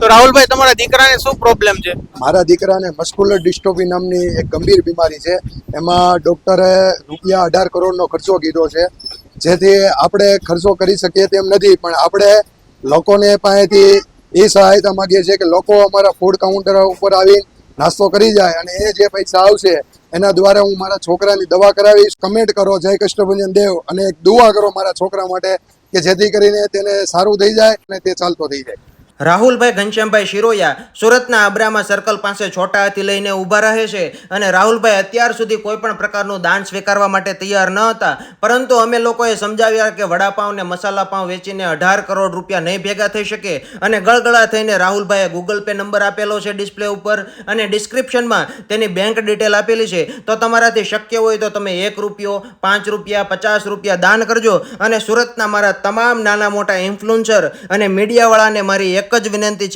તો રાહુલભાઈ, તમારા દીકરાને શું પ્રોબ્લેમ છે? મારા દીકરાને મસ્ક્યુલર ડિસ્ટ્રોફી નામની એક ગંભીર બીમારી છે. એમાં ડૉક્ટરે ₹18 કરોડનો ખર્ચો કીધો છે, જેથી આપણે ખર્ચો કરી શકીએ તેમ નથી. પણ આપણે લોકોને પાસેથી એ સહાયતા માગીએ છીએ કે લોકો અમારા ફૂડ કાઉન્ટર ઉપર આવી નાસ્તો કરી જાય અને એ જે પૈસા આવશે એના દ્વારા હું મારા છોકરાની દવા કરાવીશ. કમેન્ટ કરો જય કષ્ટભંજન દેવ અને એક દુઆ કરો મારા છોકરા માટે કે જેથી કરીને તેને સારું થઈ જાય અને તે ચાલતો થઈ જાય. રાહુલભાઈ ઘનશ્યામભાઈ શિરોયા સુરતના અબ્રામા સર્કલ પાસે છોટા હાથી લઈને ઊભા રહે છે અને રાહુલભાઈ અત્યાર સુધી કોઈ પણ પ્રકારનું દાન સ્વીકારવા માટે તૈયાર ન હતા, પરંતુ અમે લોકોએ સમજાવ્યા કે વડાપાઉં ને મસાલા પાઉં વેચીને 18 કરોડ રૂપિયા નહીં ભેગા થઈ શકે અને ગળગળા થઈને રાહુલભાઈએ ગૂગલ પે નંબર આપેલો છે ડિસ્પ્લે ઉપર અને ડિસ્ક્રિપ્શનમાં તેની બેંક ડિટેલ આપેલી છે. તો તમારાથી શક્ય હોય તો તમે ₹1, ₹5, ₹50 દાન કરજો. અને સુરતના મારા તમામ નાના મોટા ઇન્ફ્લુએન્સર અને મીડિયાવાળાને મારી એક જ વિનંતી છે